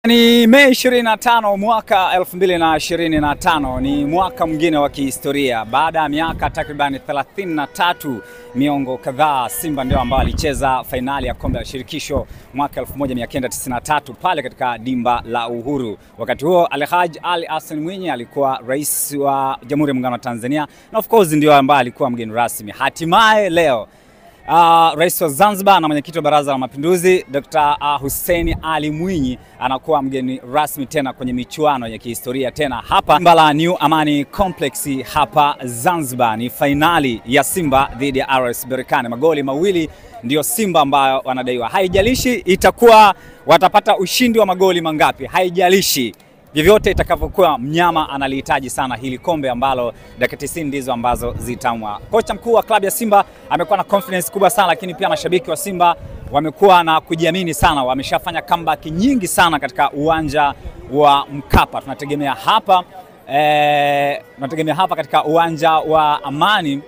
Ni Mei 25 mwaka 2025, ni mwaka mwingine wa kihistoria. Baada ya miaka takriban 33 miongo kadhaa, Simba ndio ambao alicheza fainali ya kombe la shirikisho mwaka 1993 pale katika dimba la Uhuru. Wakati huo Alhaji Ali Hassan Mwinyi alikuwa rais wa Jamhuri ya Muungano wa Tanzania na of course ndio ambaye alikuwa mgeni rasmi. Hatimaye leo Rais wa Zanzibar na mwenyekiti wa Baraza la Mapinduzi Dr. Hussein Ali Mwinyi anakuwa mgeni rasmi tena kwenye michuano ya kihistoria tena hapa dimba la New Amani Complex hapa Zanzibar. Ni fainali ya Simba dhidi ya RS Berkane. Magoli mawili ndio Simba ambayo wanadaiwa. Haijalishi itakuwa watapata ushindi wa magoli mangapi, haijalishi vyovyote itakavyokuwa, mnyama analihitaji sana hili kombe ambalo dakika 90 ndizo ambazo zitamwa. Kocha mkuu wa klabu ya Simba amekuwa na confidence kubwa sana, lakini pia mashabiki wa Simba wamekuwa na kujiamini sana. Wameshafanya comeback nyingi sana katika uwanja wa Mkapa. Tunategemea hapa katika uwanja wa Amani,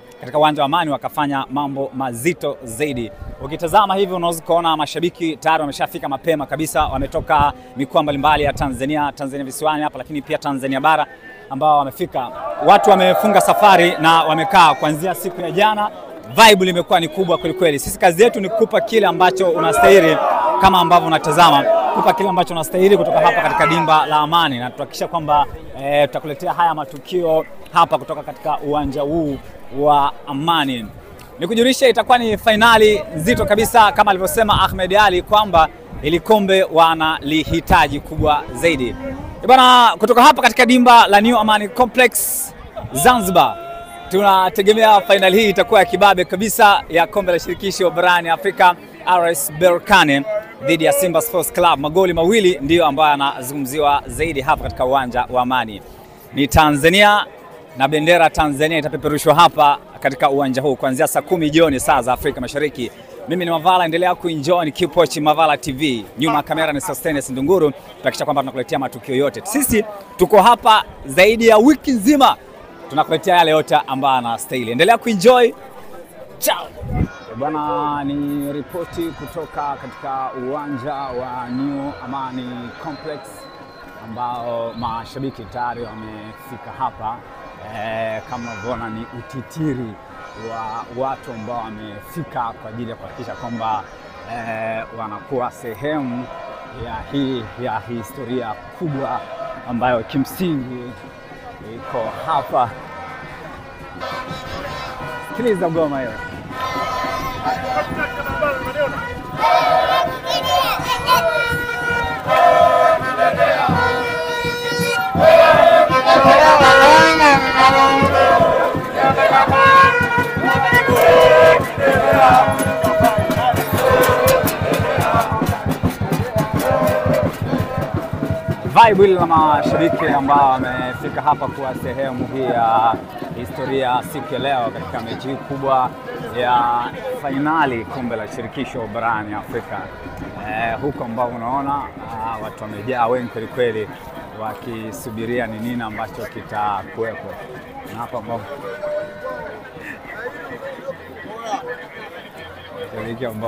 wakafanya mambo mazito zaidi. Ukitazama hivi unaweza kuona mashabiki tayari wameshafika mapema kabisa, wametoka mikoa mbalimbali ya Tanzania visiwani hapa, lakini pia Tanzania bara ambao wamefika. Watu wamefunga safari na wamekaa kuanzia siku ya jana. Vibe limekuwa ni kubwa kweli kweli. Sisi kazi yetu ni kukupa kile ambacho unastahili, kama ambavyo unatazama, kukupa kile ambacho unastahili kutoka hapa katika dimba la Amani, na tuhakikisha kwamba tutakuletea haya matukio hapa kutoka katika uwanja huu wa Amani. Nikujulisha itakuwa ni fainali nzito kabisa, kama alivyosema Ahmed Ali kwamba ili kombe wanalihitaji kubwa zaidi. Bwana, kutoka hapa katika dimba la New Amani Complex Zanzibar, tunategemea fainali hii itakuwa ya kibabe kabisa ya kombe la shirikisho barani Afrika, RS Berkane dhidi ya Simba Sports Club. Magoli mawili ndio ambayo yanazungumziwa zaidi hapa katika uwanja wa Amani. Ni Tanzania na bendera Tanzania itapeperushwa hapa katika uwanja huu kuanzia saa 10 jioni saa za Afrika Mashariki. Mimi ni Mavala, endelea kuenjoy, keep watching Mavala TV. Nyuma kamera ni Sostenes Ndunguru, tuhakikisha kwamba tunakuletea matukio yote. Sisi tuko hapa zaidi ya wiki nzima, tunakuletea yale yote ambayo yanastahili. Endelea kuenjoy. Ciao. Bwana, ni ripoti kutoka katika uwanja wa New Amani Complex ambao mashabiki tayari wamefika hapa. Kama unavyoona ni utitiri wa watu ambao wamefika kwa ajili ya kuhakikisha kwamba wanakuwa sehemu ya historia kubwa ambayo kimsingi iko hapa. Sikiliza ngoma hiyo. Vibe la mashabiki ambao wamefika hapa kuwa sehemu hii ya historia siku ya leo katika mechi kubwa ya fainali kombe la shirikisho barani Afrika. Huko ambao unaona watu wamejaa wengi kweli kweli wakisubiria ni nini ambacho kitakuwepo. Na hapa ambao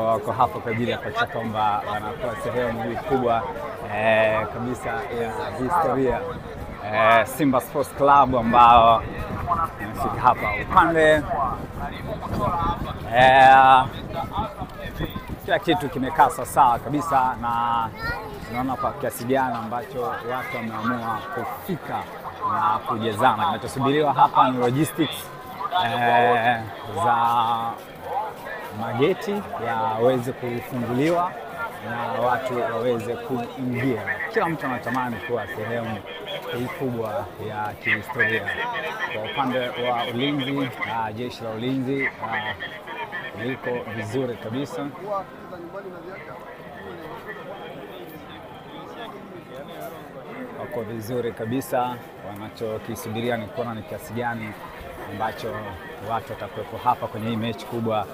wako hapa kwa ajili ya kuhakikisha kwamba wanakuwa sehemu hii kubwa kabisa ya historia. Simba Sports Club ambao wamefika hapa upande. Kila kitu kimekaa sawa kabisa, na tunaona kwa kiasi gani ambacho watu wameamua kufika na kujazana. Kinachosubiriwa hapa ni logistics za mageti yaweze kufunguliwa na watu waweze kuingia. Kila mtu anatamani kuwa sehemu hii kubwa ya kihistoria. Kwa upande wa ulinzi, jeshi la ulinzi liko vizuri kabisa. Wako vizuri kabisa. Wanachokisubiria ni kuona ni kiasi gani ambacho watu watakuwepo hapa kwenye hii mechi kubwa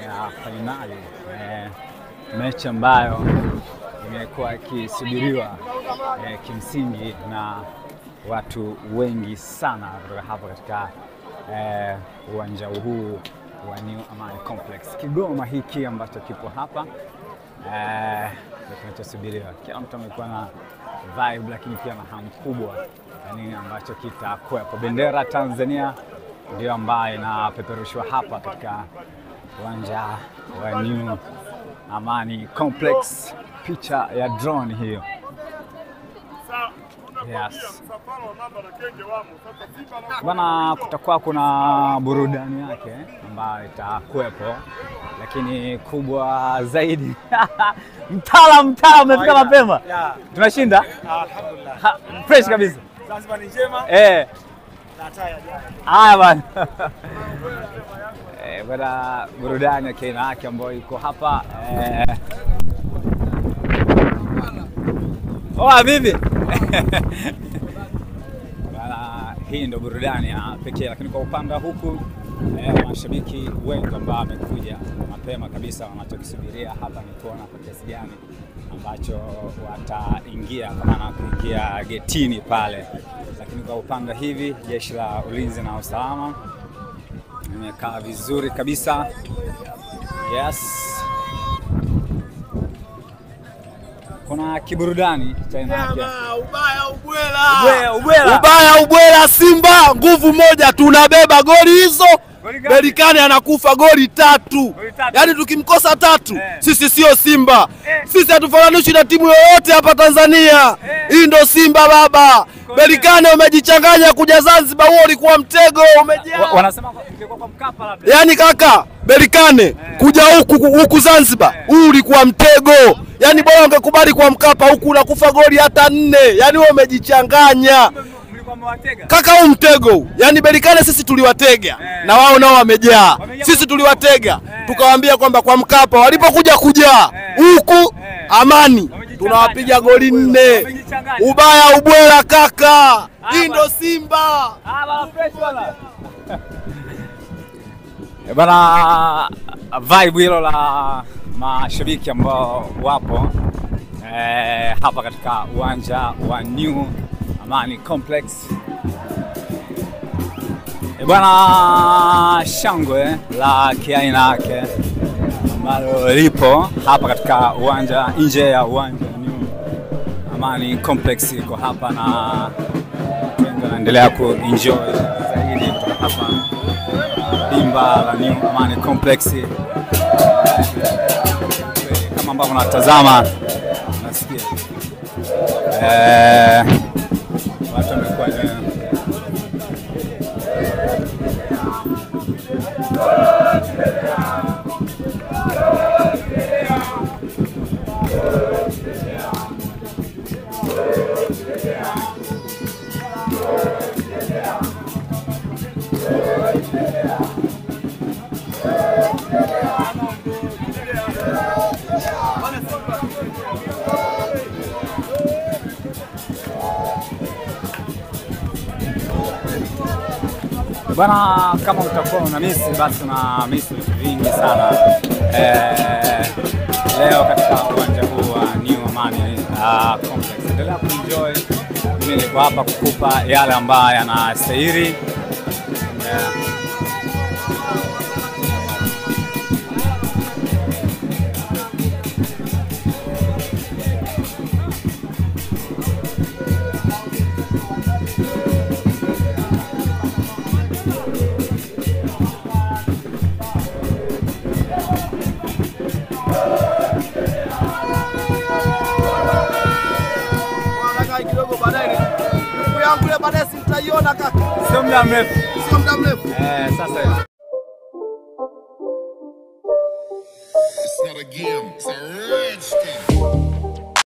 ya fainali. Mechi ambayo imekuwa ikisubiriwa kimsingi na watu wengi sana kutoka hapa katika uwanja huu wa New Amani Complex. Kigoma hiki ambacho kipo hapa kinachosubiriwa. Kila mtu amekuwa na vibe lakini pia na hamu kubwa yani ambacho kitakuwepo. Bendera Tanzania ndio ambayo inapeperushwa hapa katika uwanja wa New Amani Complex. Picha ya drone hiyo. Yes. Bana, kutakuwa kuna burudani yake ambayo itakuwepo, lakini kubwa zaidi mtaalamu umefika mapema. Tunashinda? Alhamdulillah. Fresh kabisa. Zanzibar ni njema. Na taya jana. Haya bana. Bana, burudani ya kina yake ambayo iko hapa. Bibi. Hii ndio burudani ya pekee, lakini kwa upande huku mashabiki wengi ambao wamekuja mapema kabisa wanachokisubiria hapa ni kuona kwa kiasi gani ambacho wataingia, kwa maana kuingia getini pale. Lakini kwa upande hivi jeshi la ulinzi na usalama imekaa vizuri kabisa. Yes. Kuna kiburudani cha aina yake. Ubaya ubwela Simba nguvu moja tunabeba goli hizo. Berkane anakufa goli 3. Yaani tukimkosa 3 sisi sio Simba. Sisi hatufananishi na timu yoyote hapa Tanzania. Hii ndo Simba baba. Berkane umejichanganya kuja Zanzibar, huo ulikuwa mtego umejaa. Wanasema kwa Mkapa labda. Yaani kaka, Berkane kuja huku Zanzibar, huu ulikuwa mtego. Yaani bora ungekubali kwa Mkapa, huku unakufa goli hata 4. Yaani wewe umejichanganya. Kaka, huu mtego. Yaani Berkane sisi tuliwatega na wao nao wamejaa. Sisi tuliwatega tukawaambia kwamba kwa Mkapa walipokuja kujaa huku Amani tunawapiga goli 4. Ubaya ubwela kaka. Hii ndo Simba. Bana, vibe hilo la mashabiki ambao wapo hapa katika uwanja wa New Amani Complex. Bana, shangwe la kiaina yake ambalo lipo hapa katika uwanja, nje ya uwanja wa New Amani Complex iko hapa, na wengi wanaendelea kuenjoy zaidi kutoka hapa dimba la New Amani Complex. Kama ambavyo unatazama nasikia watu wamekuwa bana, kama utakuwa una miss basi na miss vitu vingi sana. Leo katika uwanja huu wa New Amani Complex, endelea kuenjoy. Mimi niko hapa kukupa yale ambayo yanastahili. Baadaye mtaiona kaka. Sio muda mrefu. Sasa it's not a game, it's a rich thing.